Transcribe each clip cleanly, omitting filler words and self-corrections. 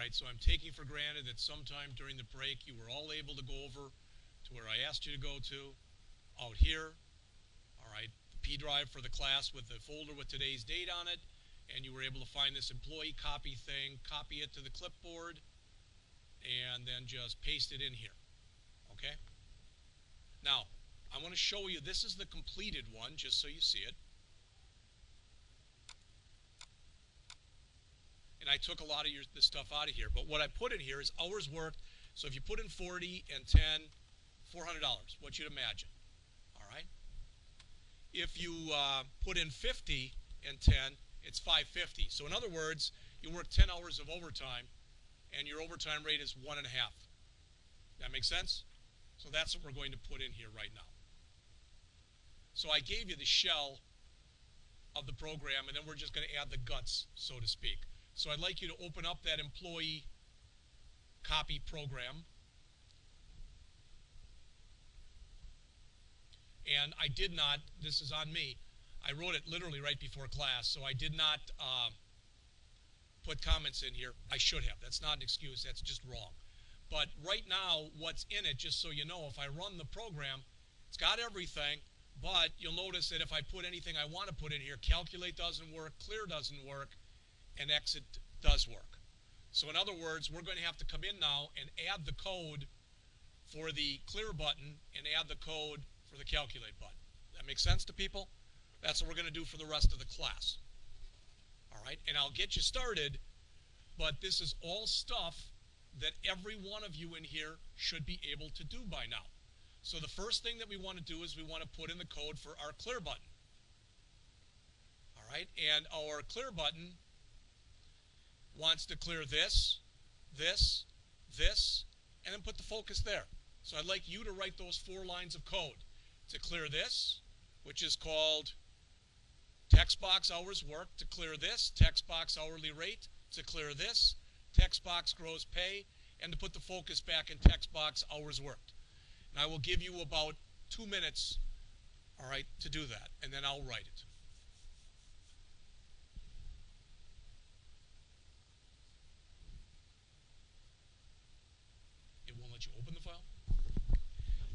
right, so I'm taking for granted that sometime during the break you were all able to go over to where I asked you to go to, out here. All right, the P drive for the class with the folder with today's date on it, and you were able to find this employee copy thing, copy it to the clipboard, and then just paste it in here. Okay? Now, I want to show you, this is the completed one, just so you see it. And I took a lot of the stuff out of here, but what I put in here is hours worked. So if you put in 40 and 10, $400, what you'd imagine. All right? If you put in 50 and 10, it's $550. So in other words, you work 10 hours of overtime, and your overtime rate is 1.5. That makes sense? So that's what we're going to put in here right now. So I gave you the shell of the program, and then we're just going to add the guts, so to speak. So I'd like you to open up that employee copy program. And I did not, this is on me, I wrote it literally right before class, so I did not put comments in here. I should have. That's not an excuse. That's just wrong. But right now, what's in it, just so you know, if I run the program, it's got everything, but you'll notice that if I put anything I want to put in here, calculate doesn't work, clear doesn't work, and exit does work. So in other words, we're going to have to come in now and add the code for the clear button and add the code for the calculate button. That makes sense to people? That's what we're going to do for the rest of the class. All right, and I'll get you started, but this is all stuff that every one of you in here should be able to do by now. So the first thing that we want to do is we want to put in the code for our clear button. All right, and our clear button wants to clear this, this, this, and then put the focus there. So I'd like you to write those 4 lines of code to clear this, which is called text box hours worked, to clear this, text box hourly rate, to clear this, text box gross pay, and to put the focus back in text box hours worked. And I will give you about 2 minutes, all right, to do that, and then I'll write it. It won't let you open the file?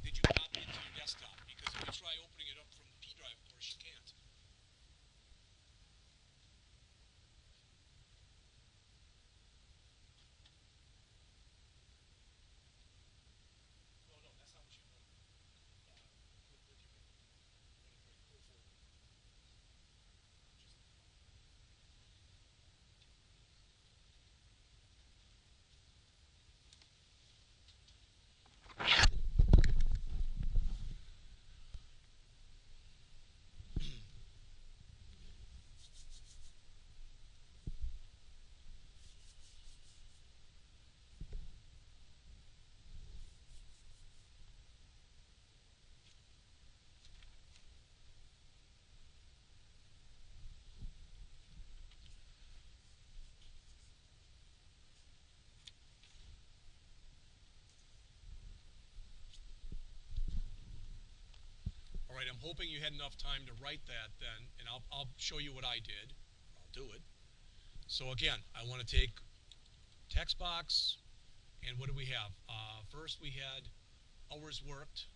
Did you copy it to your desktop? Because if you try opening it up from the P drive, of course, you can't. No, that's not what you want. With your All right, I'm hoping you had enough time to write that then, and I'll show you what I did. I'll do it. So again, I want to take text box, and what do we have? First we had hours worked.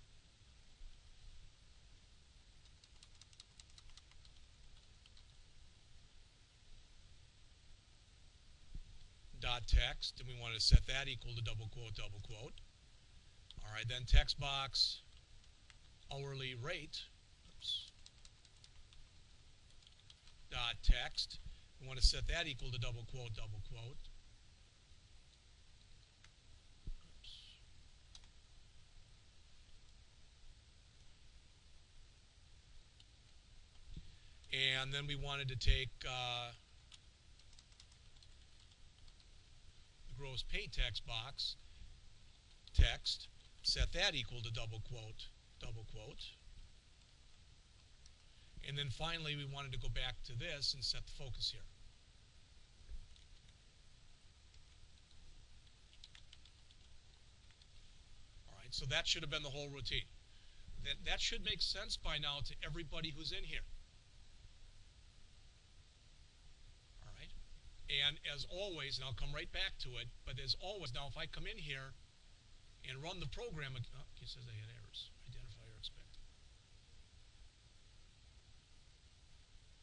Dot text, and we want to set that equal to double quote, double quote. All right, then text box hourly rate, oops, dot text. We want to set that equal to double quote, double quote. Oops. And then we wanted to take the gross pay text box, text, set that equal to double quote, double quote. And then finally we wanted to go back to this and set the focus here. All right, so that should have been the whole routine. That should make sense by now to everybody who's in here. All right, and as always, and I'll come right back to it, but as always, now if I come in here and run the program, oh, it says I had errors. Identify or expect.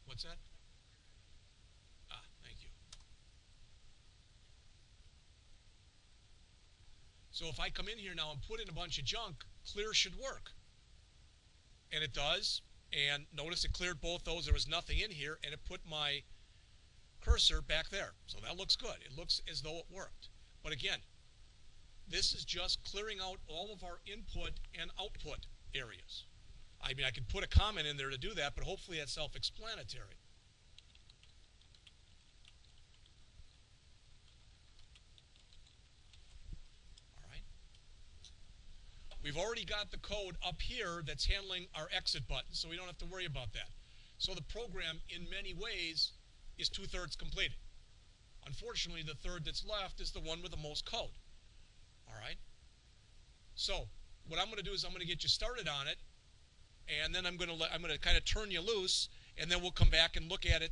What's that? Ah, thank you. So if I come in here now and put in a bunch of junk, clear should work. And it does. And notice it cleared both those. There was nothing in here, and it put my cursor back there. So that looks good. It looks as though it worked. But again, this is just clearing out all of our input and output areas. I mean, I could put a comment in there to do that, but hopefully that's self-explanatory. All right. We've already got the code up here that's handling our exit button, so we don't have to worry about that. So the program, in many ways, is 2/3 completed. Unfortunately, the third that's left is the one with the most code. All right? So what I'm going to do is I'm going to get you started on it, and then I'm going to kind of turn you loose, and then we'll come back and look at it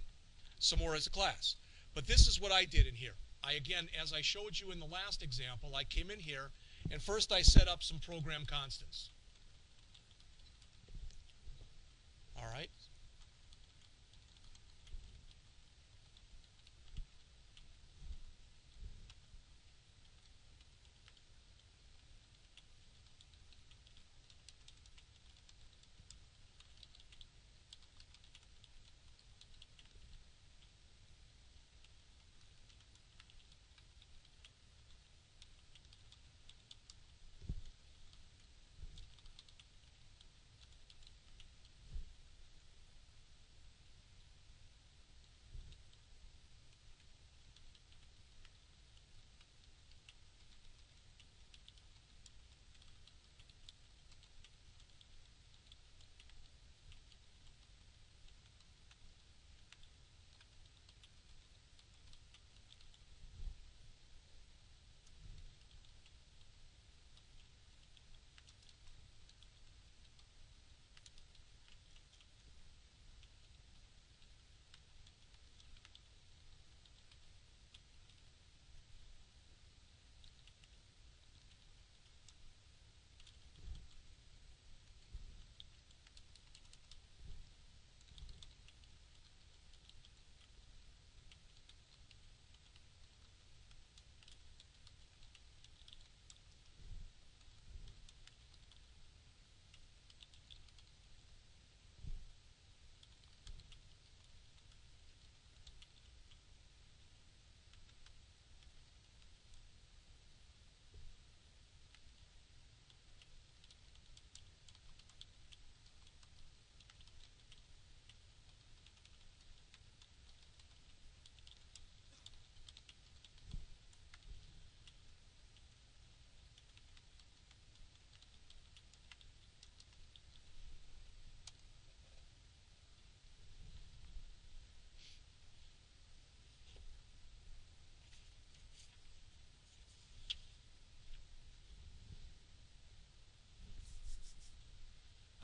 some more as a class. But this is what I did in here. Again, as I showed you in the last example, I came in here, and first I set up some program constants. All right?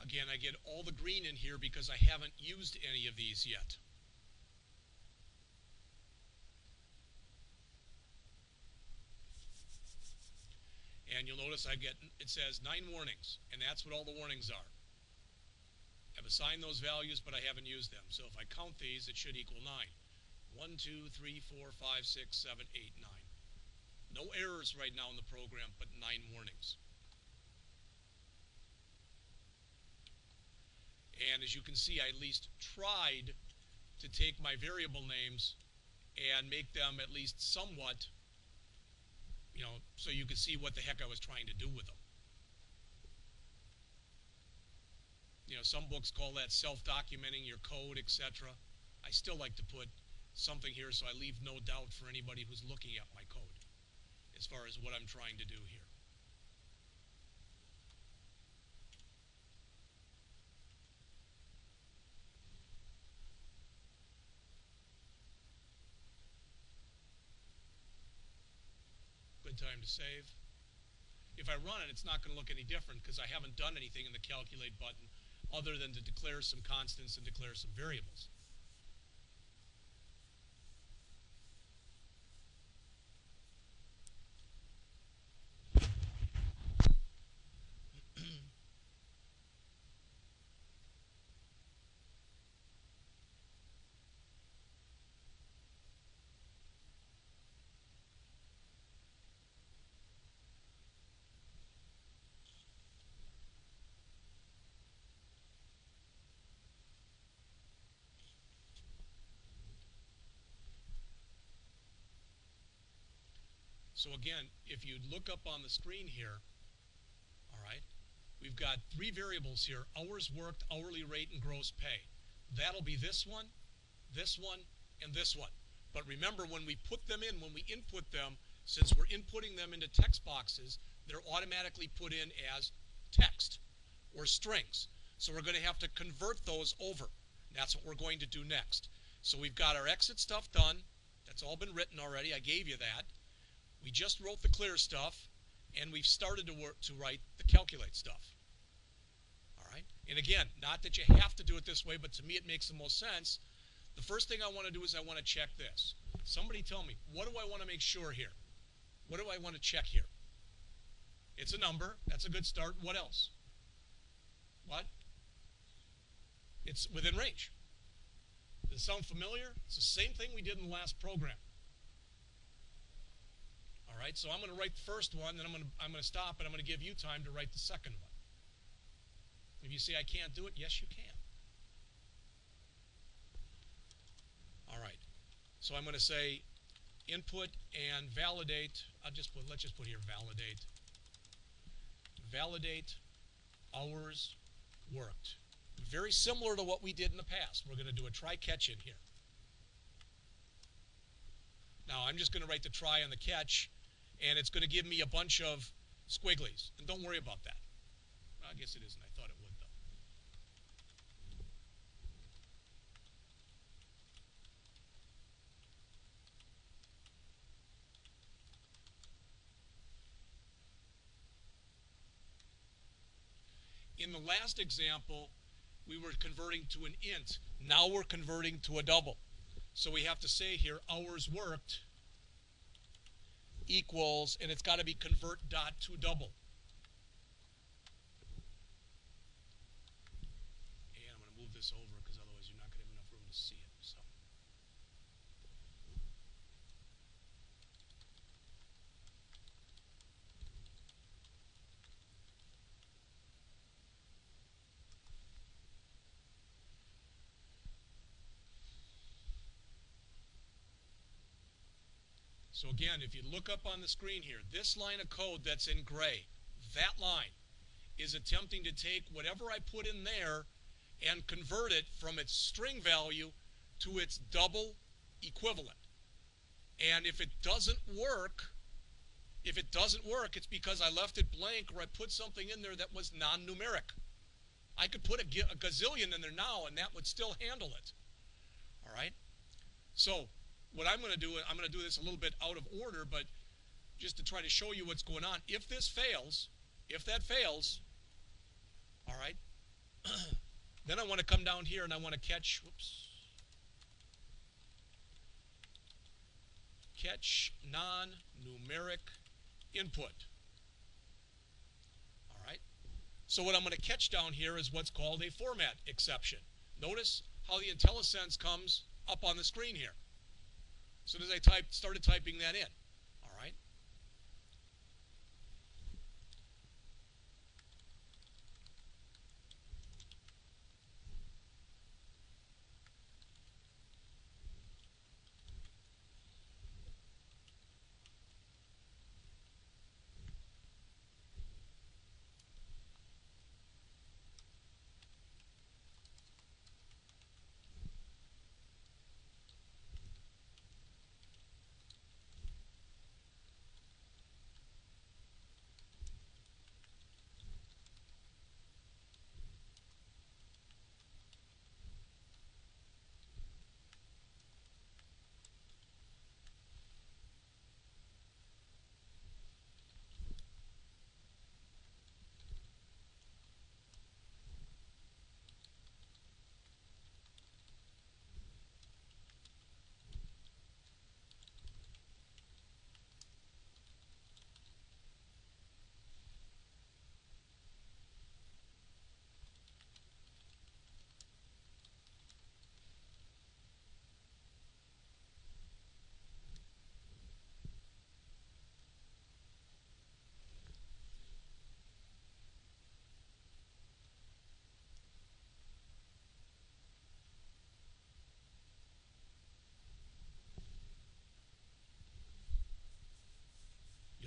Again, I get all the green in here because I haven't used any of these yet. And you'll notice it says 9 warnings, and that's what all the warnings are. I've assigned those values, but I haven't used them. So if I count these, it should equal 9. 1, 2, 3, 4, 5, 6, 7, 8, 9. No errors right now in the program, but 9 warnings. And as you can see, I at least tried to take my variable names and make them at least somewhat, so you could see what the heck I was trying to do with them. Some books call that self-documenting your code, etc. I still like to put something here so I leave no doubt for anybody who's looking at my code as far as what I'm trying to do here. Good time to save. If I run it, it's not going to look any different because I haven't done anything in the calculate button other than to declare some constants and declare some variables. So again, if you look up on the screen here, all right, we've got three variables here: hours worked, hourly rate, and gross pay. That'll be this one, and this one. But remember, when we put them in, when we input them, since we're inputting them into text boxes, they're automatically put in as text or strings. So we're going to have to convert those over. That's what we're going to do next. So we've got our exit stuff done. That's all been written already. I gave you that. We just wrote the clear stuff, and we've started to write the calculate stuff. All right? And again, not that you have to do it this way, but to me it makes the most sense. The first thing I want to do is I want to check this. Somebody tell me, what do I want to make sure here? What do I want to check here? It's a number. That's a good start. What else? What? It's within range. Does it sound familiar? It's the same thing we did in the last program. All right, so I'm going to write the first one, then I'm going to stop, and I'm going to give you time to write the second one. If you say I can't do it, yes, you can. All right, so I'm going to say input and validate. Let's just put here validate. Validate hours worked. Very similar to what we did in the past. We're going to do a try-catch in here. Now, I'm just going to write the try and the catch, and it's going to give me a bunch of squigglies. And don't worry about that. I guess it isn't. I thought it would, though. In the last example, we were converting to an int. Now we're converting to a double. So we have to say here, hours worked equals, and it's got to be convert dot to double. And I'm going to move this over because otherwise you're not going to have enough room to see it. So again, if you look up on the screen here, this line of code that's in gray, that line is attempting to take whatever I put in there and convert it from its string value to its double equivalent. And if it doesn't work, it's because I left it blank or I put something in there that was non-numeric. I could put a gazillion in there now and that would still handle it. All right? So what I'm going to do, I'm going to do this a little bit out of order, but just to try to show you what's going on. If this fails, if that fails, all right, then I want to come down here and I want to catch, catch non-numeric input. All right. So what I'm going to catch down here is what's called a format exception. Notice how the IntelliSense comes up on the screen here. As soon as I started typing that in, all right?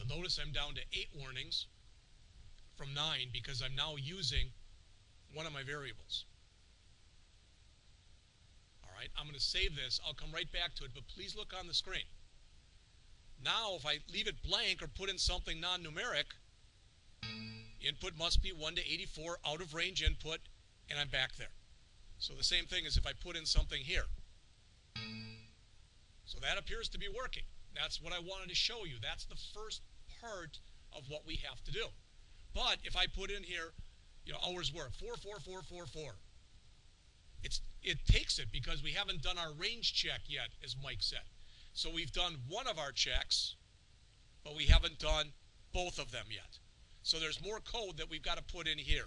You'll notice I'm down to 8 warnings from 9 because I'm now using one of my variables. Alright, I'm going to save this. I'll come right back to it, but please look on the screen. Now, if I leave it blank or put in something non-numeric, input must be 1 to 84, out of range input, and I'm back there. So the same thing as if I put in something here. So that appears to be working. That's what I wanted to show you. That's the first part of what we have to do. But if I put in here, hours work, 44444, it takes it because we haven't done our range check yet, as Mike said. So we've done one of our checks, but we haven't done both of them yet. So there's more code that we've got to put in here.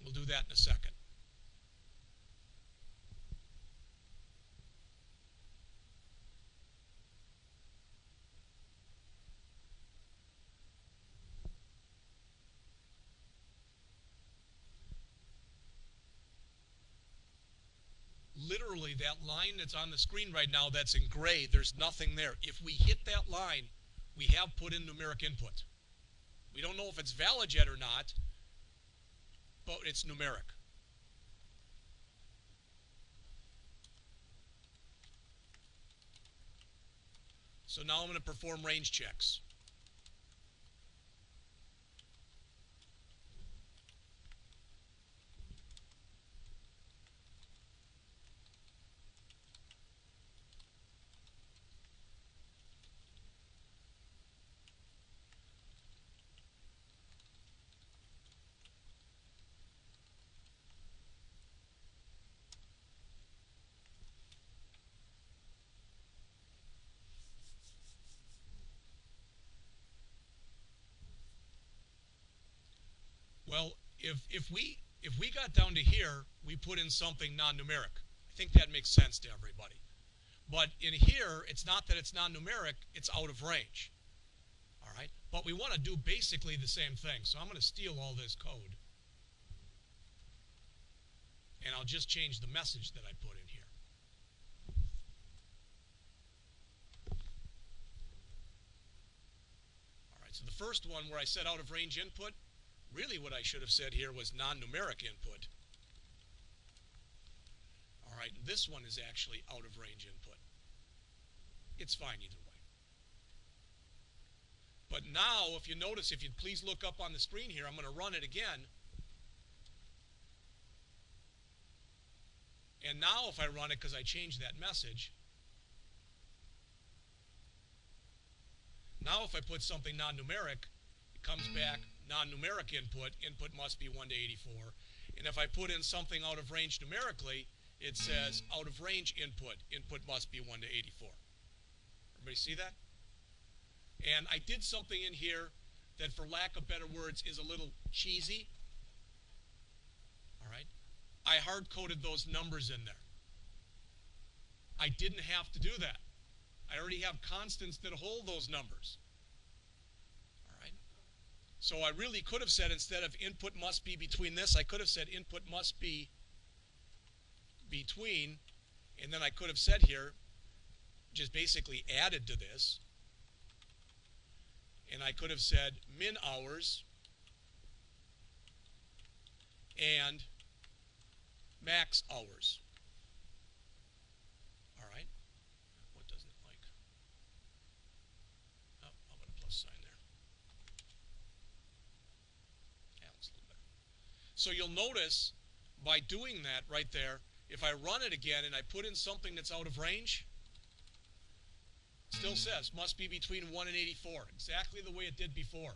We'll do that in a second. Literally, that line that's on the screen right now that's in gray, there's nothing there. If we hit that line, we have put in numeric input. We don't know if it's valid yet or not, but it's numeric. So now I'm going to perform range checks. Well, if we got down to here, we put in something non-numeric. I think that makes sense to everybody. But in here, it's not that it's non-numeric, it's out of range. All right? But we want to do basically the same thing. So I'm going to steal all this code. And I'll just change the message that I put in here. All right, so the first one where I said out of range input, really what I should have said here was non-numeric input. All right, this one is actually out of range input. It's fine either way. But now, if you notice, if you'd please look up on the screen here, I'm going to run it again. And now if I run it, because I changed that message, now if I put something non-numeric, it comes back non-numeric input, input must be 1 to 84. And if I put in something out of range numerically, it says out of range input, input must be 1 to 84. Everybody see that? And I did something in here that, for lack of better words, is a little cheesy. All right? I hard-coded those numbers in there. I didn't have to do that. I already have constants that hold those numbers. So I really could have said, instead of input must be between this, I could have said input must be between, and then I could have said here, just basically added to this, and I could have said min hours and max hours. All right? What doesn't it like? Oh, I'll put a plus sign there. So you'll notice by doing that right there, if I run it again and I put in something that's out of range, it still says must be between 1 and 84, exactly the way it did before.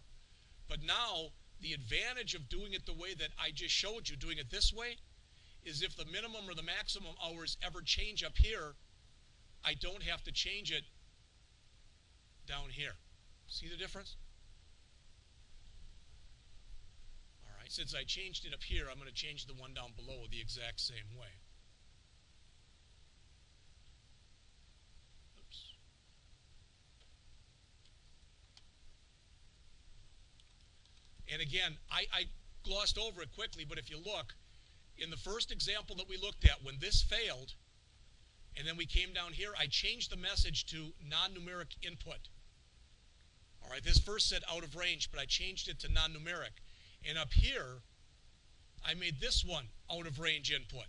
But now, the advantage of doing it the way that I just showed you, doing it this way, is if the minimum or the maximum hours ever change up here, I don't have to change it down here. See the difference? Since I changed it up here, I'm going to change the one down below the exact same way. Oops. And again, I glossed over it quickly, but if you look, in the first example that we looked at, when this failed, and then we came down here, I changed the message to non-numeric input. All right, this first said out of range, but I changed it to non-numeric. And up here, I made this one out of range input.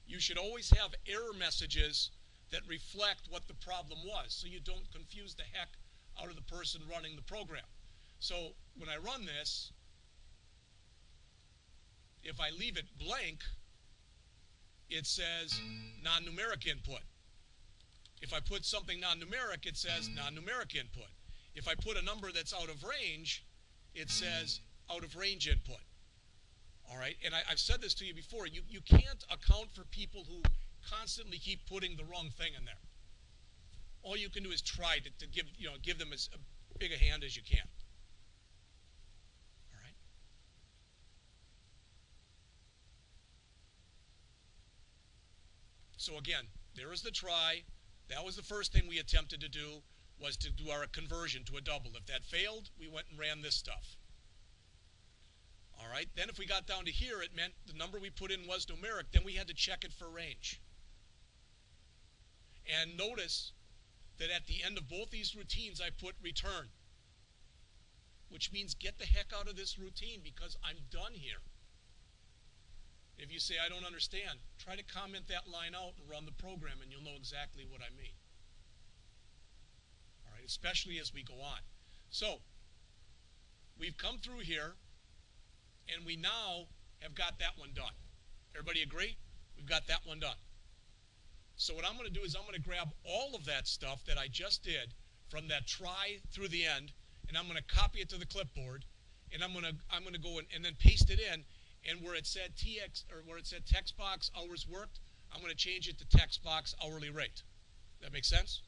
You should always have error messages that reflect what the problem was, so you don't confuse the heck out of the person running the program. So when I run this, if I leave it blank, it says non-numeric input. If I put something non-numeric, it says non-numeric input. If I put a number that's out of range, it says out of range input. All right, and I've said this to you before. You can't account for people who constantly keep putting the wrong thing in there. All you can do is try to give them as big a hand as you can. All right. So again, there is the try. That was the first thing we attempted to do, was to do our conversion to a double. If that failed, we went and ran this stuff. All right, then if we got down to here, it meant the number we put in was numeric. Then we had to check it for range. And notice that at the end of both these routines, I put return, which means get the heck out of this routine because I'm done here. If you say, I don't understand, try to comment that line out and run the program, and you'll know exactly what I mean. All right, especially as we go on. So we've come through here, and we now have got that one done. Everybody agree? We've got that one done. So what I'm going to do is I'm going to grab all of that stuff that I just did from that try through the end, and I'm going to copy it to the clipboard, and I'm going to go in and then paste it in, and where it said text box hours worked, I'm going to change it to text box hourly rate. That make sense?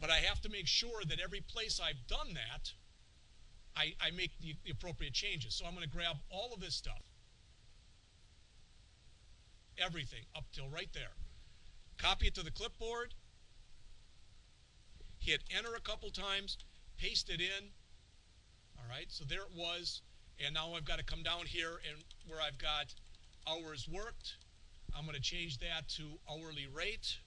But I have to make sure that every place I've done that, I make the appropriate changes. So I'm going to grab all of this stuff, everything up till right there, copy it to the clipboard, hit enter a couple times, paste it in. All right, so there it was. And now I've got to come down here and where I've got hours worked, I'm going to change that to hourly rate.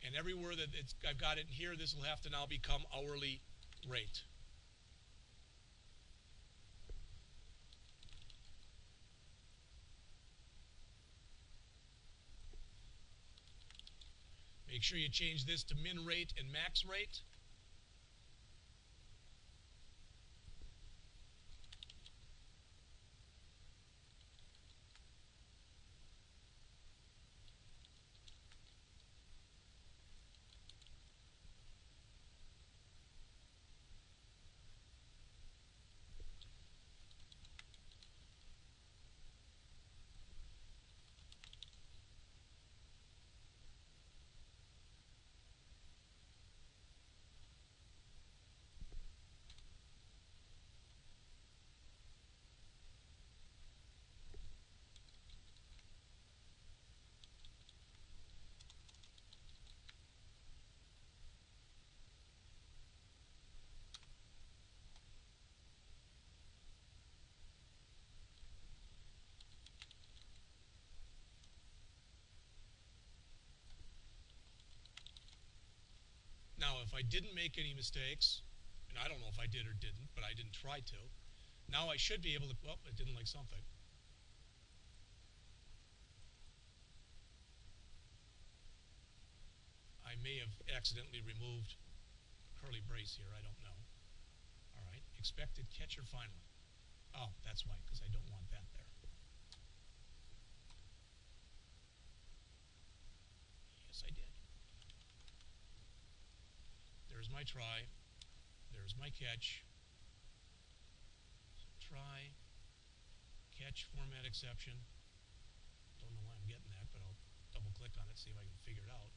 And everywhere that I've got it in here, this will have to now become hourly rate. Make sure you change this to min rate and max rate. Now, if I didn't make any mistakes, and I don't know if I did or didn't, but I didn't try to, now I should be able to, well, it didn't like something. I may have accidentally removed a curly brace here, I don't know. All right, expected catcher finally. Oh, that's why, because I don't want that there. Yes, I did. There's my try. There's my catch. So try, catch, format exception. Don't know why I'm getting that, but I'll double click on it, see if I can figure it out.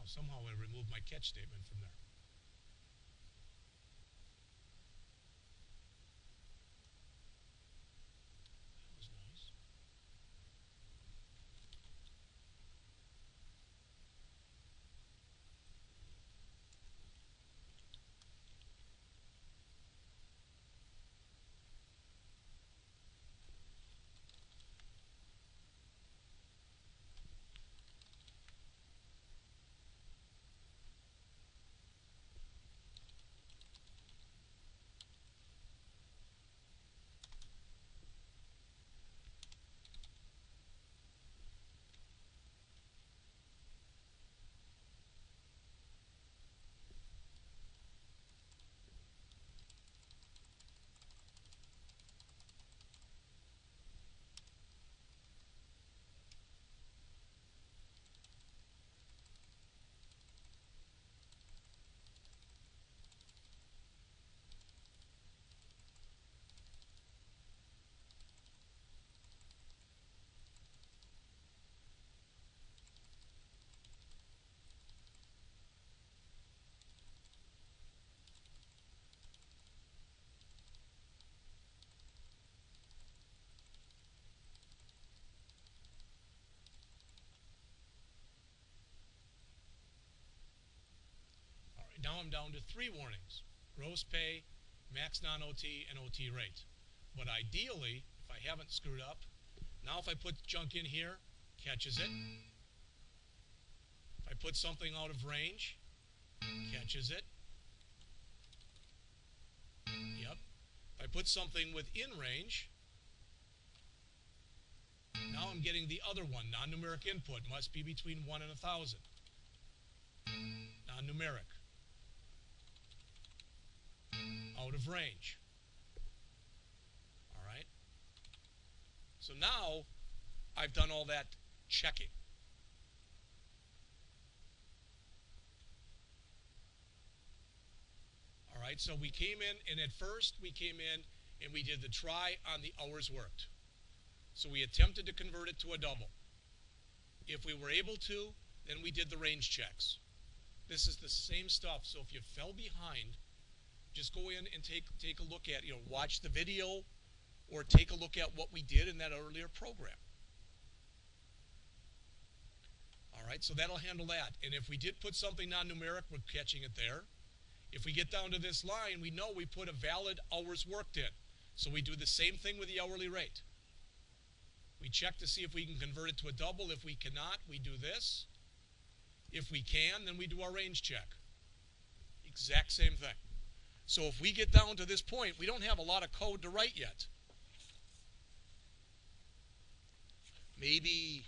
Somehow I removed my catch statement from there. That was nice. Now I'm down to 3 warnings: gross pay, max non-OT, and OT rate. But ideally, if I haven't screwed up, now if I put junk in here, catches it. If I put something out of range, catches it. Yep. If I put something within range, now I'm getting the other one. Non-numeric input must be between 1 and 1,000. Non-numeric. Out of range. All right. So now I've done all that checking. All right, so we came in, and at first we came in and we did the try on the hours worked. So we attempted to convert it to a double. If we were able to, then we did the range checks. This is the same stuff, so if you fell behind, just go in and take a look at, watch the video or take a look at what we did in that earlier program. All right, so that'll handle that. And if we did put something non-numeric, we're catching it there. If we get down to this line, we know we put a valid hours worked in. So we do the same thing with the hourly rate. We check to see if we can convert it to a double. If we cannot, we do this. If we can, then we do our range check. Exact same thing. So if we get down to this point, we don't have a lot of code to write yet. Maybe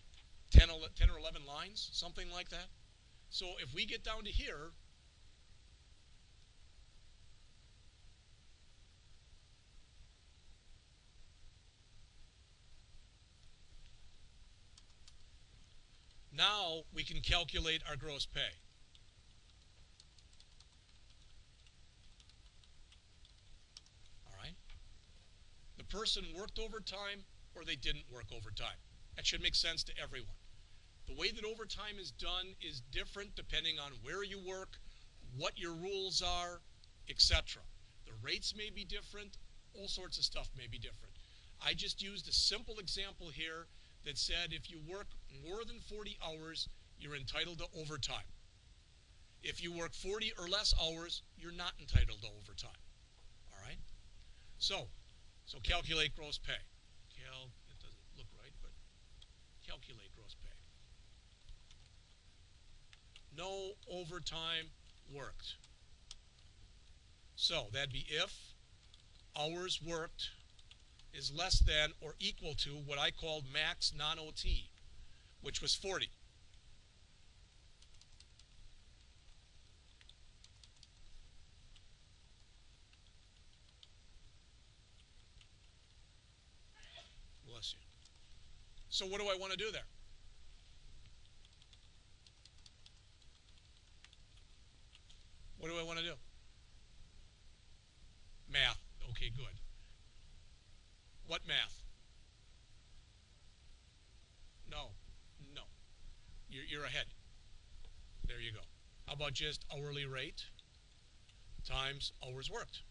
10 or 11 lines, something like that. So if we get down to here, now we can calculate our gross pay. All right? The person worked overtime or they didn't work overtime. That should make sense to everyone. The way that overtime is done is different depending on where you work, what your rules are, etc. The rates may be different, all sorts of stuff may be different. I just used a simple example here that said if you work more than 40 hours, you're entitled to overtime. If you work 40 or less hours, you're not entitled to overtime. All right? So calculate gross pay. It doesn't look right, but calculate gross pay. No overtime worked. So that'd be if hours worked is less than or equal to what I called max non-OT, which was 40. Bless you. So what do I want to do there? What do I want to do? Math. Okay, good. What math? No. You're ahead. There you go. How about just hourly rate times hours worked?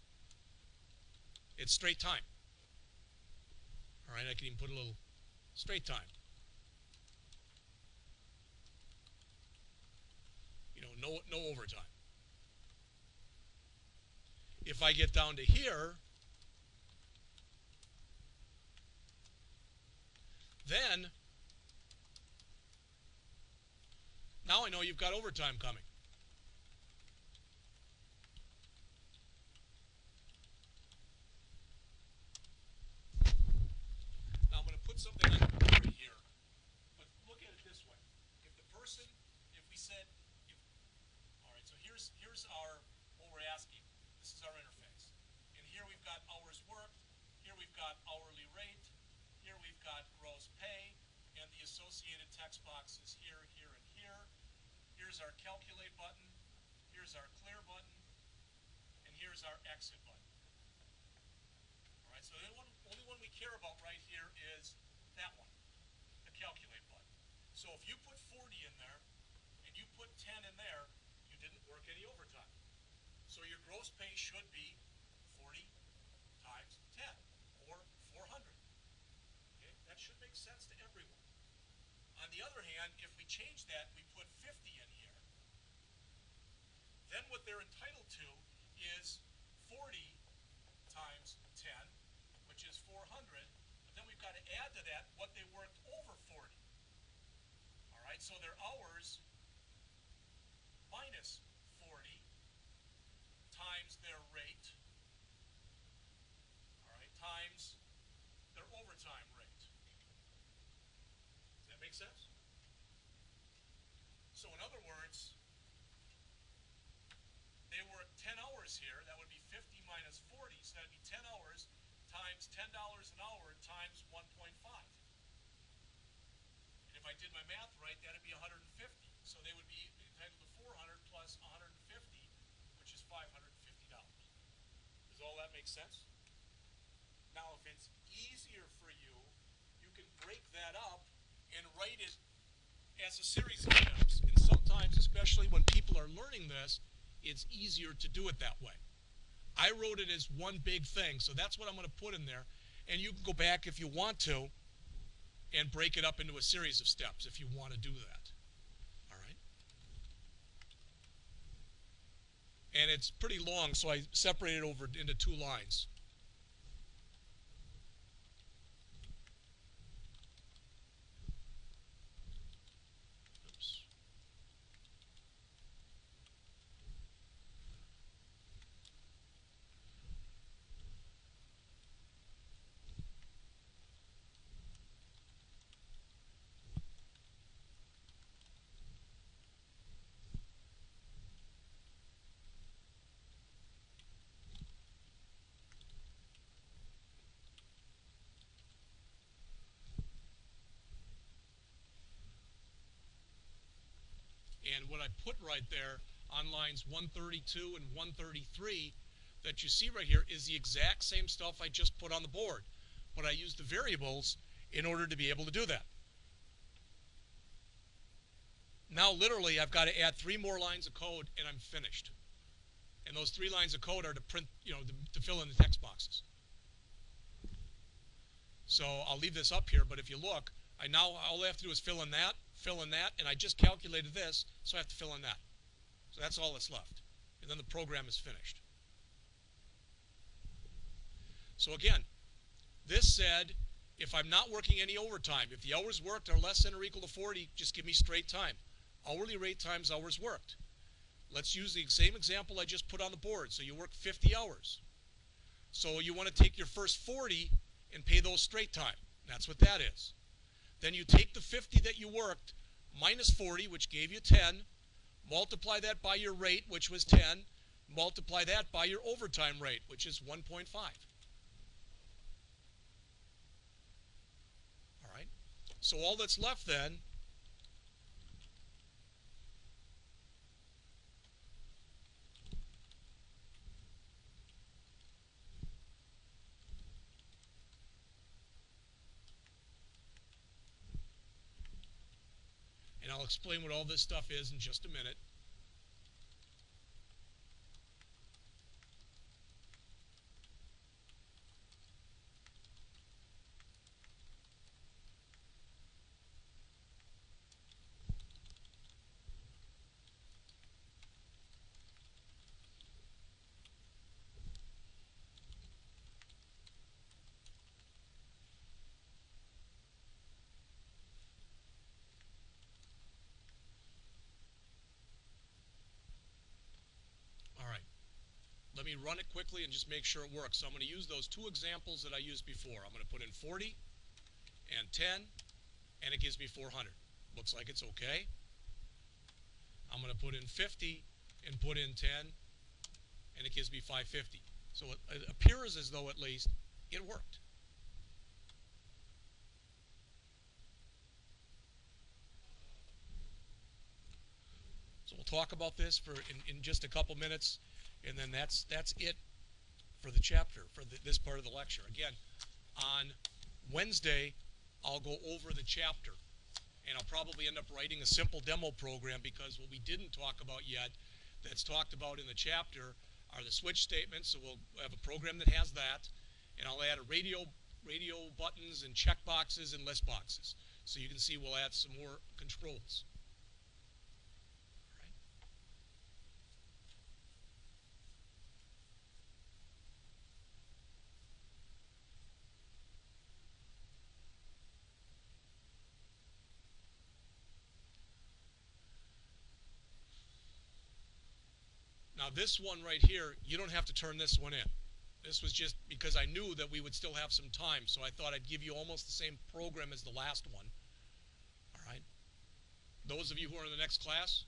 It's straight time. All right, I can even put a little straight time. No overtime. If I get down to here, then now I know you've got overtime coming. Now I'm going to put something on the board here, but look at it this way. If we said, all right, so here's what we're asking. This is our interface. And here we've got hours worked, here we've got hourly rate, here we've got gross pay, and the associated text boxes here, here, and here. Here's our calculate button, here's our clear button, and here's our exit button. All right, so the only one we care about right here is that one, the calculate button. So if you put 40 in there, and you put 10 in there, you didn't work any overtime. So your gross pay should be 40 times 10, or 400. Okay? That should make sense to everyone. On the other hand, if we change that, we put 50 in here. Then what they're entitled to is 40 times 10, which is 400. But then we've got to add to that what they worked over 40. All right, so their hours minus 40 times their rate, all right, times their overtime rate. Does that make sense? So in other words, they work 10 hours here. That would be 50 minus 40, so that would be 10 hours times $10 an hour times 1.5. And if I did my math right, that would be 150. So they would be entitled to 400 plus 150, which is $550. Does all that make sense? Now, if it's easier for you, you can break that up and write it as a series of steps. And sometimes, especially when people are learning this, it's easier to do it that way. I wrote it as one big thing, so that's what I'm going to put in there. And you can go back if you want to and break it up into a series of steps if you want to do that. All right? And it's pretty long, so I separated it over into 2 lines. And what I put right there on lines 132 and 133 that you see right here is the exact same stuff I just put on the board. But I used the variables in order to be able to do that. Now literally I've got to add 3 more lines of code and I'm finished. And those 3 lines of code are to print, to fill in the text boxes. So I'll leave this up here, but if you look, all I have to do is fill in that, and I just calculated this, so I have to fill in that. So that's all that's left. And then the program is finished. So again, this said, if I'm not working any overtime, if the hours worked are less than or equal to 40, just give me straight time. Hourly rate times hours worked. Let's use the same example I just put on the board. So you work 50 hours. So you want to take your first 40 and pay those straight time. That's what that is. Then you take the 50 that you worked, minus 40, which gave you 10, multiply that by your rate, which was 10, multiply that by your overtime rate, which is 1.5. All right? So all that's left then and I'll explain what all this stuff is in just a minute. Let me run it quickly and just make sure it works. So I'm going to use those 2 examples that I used before. I'm going to put in 40 and 10, and it gives me 400. Looks like it's okay. I'm going to put in 50 and put in 10, and it gives me 550. So it appears as though at least it worked. So we'll talk about this in just a couple minutes. And then that's it for the chapter, for this part of the lecture. Again, on Wednesday, I'll go over the chapter. And I'll probably end up writing a simple demo program because what we didn't talk about yet that's talked about in the chapter are the switch statements. So we'll have a program that has that. And I'll add a radio buttons and check boxes and list boxes. So you can see we'll add some more controls. Now this one right here, you don't have to turn this one in. This was just because I knew that we would still have some time, so I thought I'd give you almost the same program as the last one. All right. Those of you who are in the next class,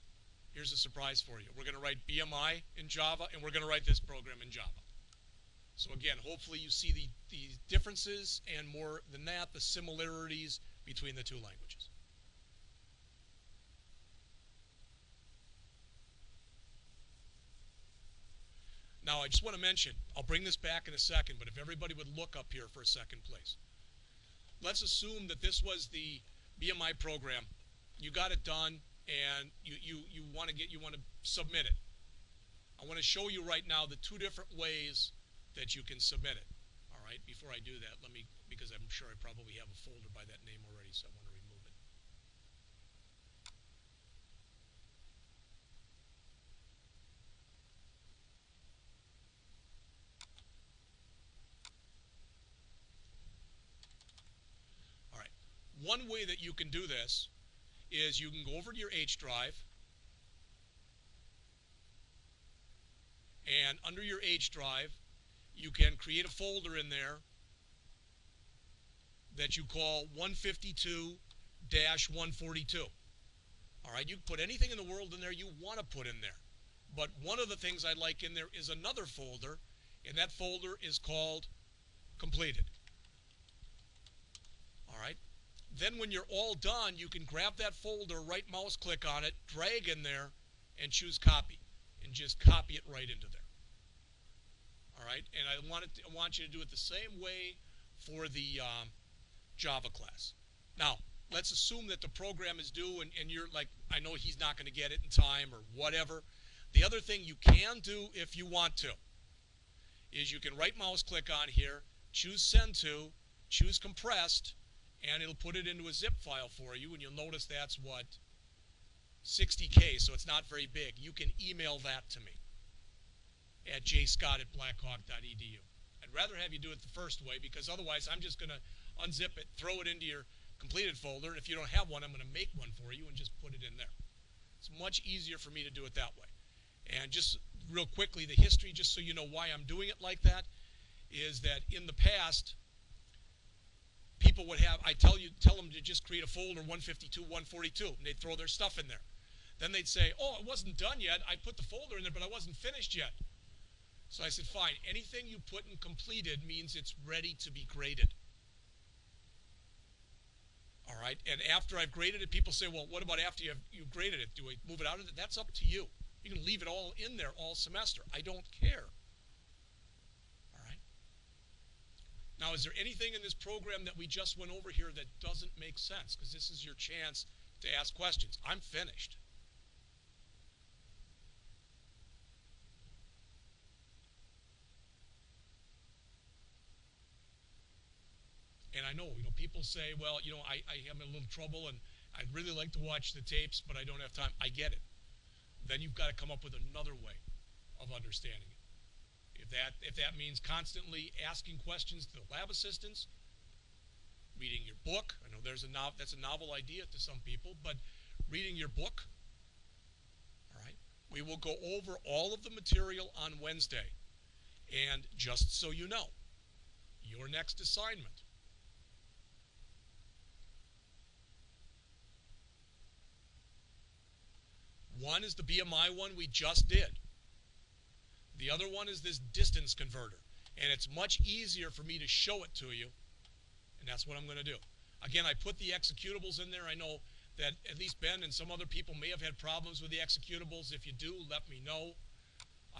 here's a surprise for you. We're going to write BMI in Java, and we're going to write this program in Java. So again, hopefully you see the differences, and more than that, the similarities between the two languages. Now, I just want to mention, I'll bring this back in a second, but if everybody would look up here for a second, please. Let's assume that this was the BMI program. You got it done, and you want to submit it. I want to show you right now the two different ways that you can submit it. All right, before I do that, let me, because I'm sure I probably have a folder by that name already, so I want to remove it. All right, one way that you can do this is you can go over to your H drive, and under your H drive, you can create a folder in there that you call 152-142. All right, you can put anything in the world in there you want to put in there. But one of the things I like in there is another folder, and that folder is called completed. All right. Then when you're all done, you can grab that folder, right mouse click on it, drag in there, and choose copy, and just copy it right into there. All right, and I want you to do it the same way for the Java class. Now, let's assume that the program is due, and you're like, I know he's not going to get it in time or whatever. The other thing you can do if you want to is you can right mouse click on here, choose send to, choose compressed, and it'll put it into a zip file for you, and you'll notice that's what, 60K, so it's not very big. You can email that to me at jscott@blackhawk.edu. I'd rather have you do it the first way, because otherwise I'm just going to unzip it, throw it into your completed folder, and if you don't have one, I'm going to make one for you and just put it in there. It's much easier for me to do it that way. And just real quickly, the history, just so you know why I'm doing it like that, is that in the past, people would have, tell them to just create a folder 152, 142, and they'd throw their stuff in there. Then they'd say, oh, it wasn't done yet. I put the folder in there, but I wasn't finished yet. So I said, fine, anything you put in completed means it's ready to be graded. All right, and after I've graded it, people say, well, what about after you've graded it? Do I move it out of it? That's up to you. You can leave it all in there all semester. I don't care. All right. Now, is there anything in this program that we just went over here that doesn't make sense? Because this is your chance to ask questions. I'm finished. And I know, people say, well, I am in a little trouble and I'd really like to watch the tapes, but I don't have time. I get it. Then you've got to come up with another way of understanding it. If that means constantly asking questions to the lab assistants, reading your book. I know that's a novel idea to some people, but reading your book. All right. We will go over all of the material on Wednesday. And just so you know, your next assignment one is the BMI one we just did. The other one is this distance converter. And it's much easier for me to show it to you. And that's what I'm going to do. Again, I put the executables in there. I know that at least Ben and some other people may have had problems with the executables. If you do, let me know.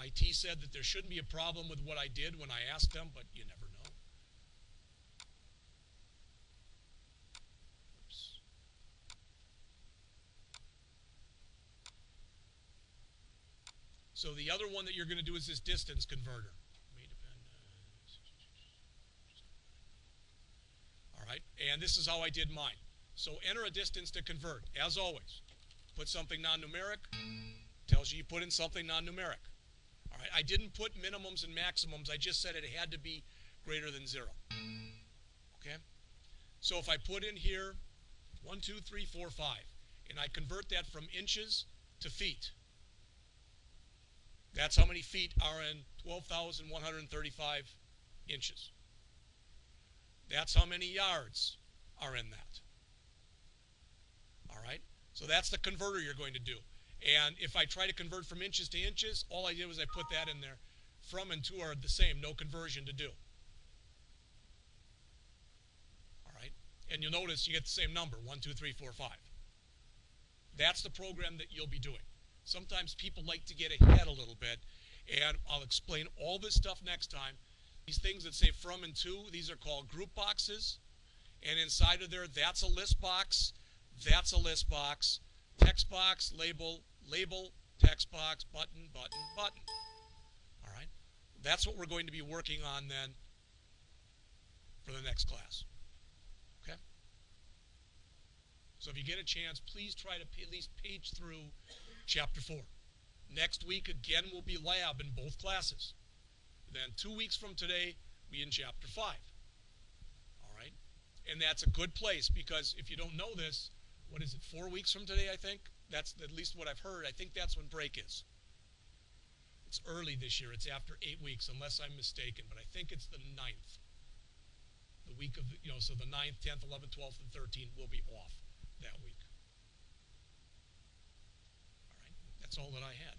IT said that there shouldn't be a problem with what I did when I asked them, but you never know. So the other one that you're going to do is this distance converter. All right, and this is how I did mine. So enter a distance to convert, as always. Put something non-numeric, tells you put in something non-numeric. All right, I didn't put minimums and maximums. I just said it had to be greater than 0. Okay? So if I put in here 1, 2, 3, 4, 5, and I convert that from inches to feet, That's how many feet are in 12,135 inches. That's how many yards are in that. All right? So that's the converter you're going to do. And if I try to convert from inches to inches, all I did was I put that in there. From and to are the same, no conversion to do. All right? And you'll notice you get the same number, 1, 2, 3, 4, 5. That's the program that you'll be doing. Sometimes people like to get ahead a little bit, and I'll explain all this stuff next time. These things that say from and to, these are called group boxes. And inside of there, that's a list box, that's a list box, text box, label, label, text box, button, button, button. All right? That's what we're going to be working on then for the next class. Okay? So if you get a chance, please try to at least page through Chapter 4. Next week, again, will be lab in both classes. Then 2 weeks from today, we in Chapter 5. All right? And that's a good place because if you don't know this, what is it, 4 weeks from today, I think? That's at least what I've heard. I think that's when break is. It's early this year. It's after 8 weeks, unless I'm mistaken. But I think it's the 9th. The week of, so the 9th, 10th, 11th, 12th, and 13th will be off that week. All right? That's all that I had.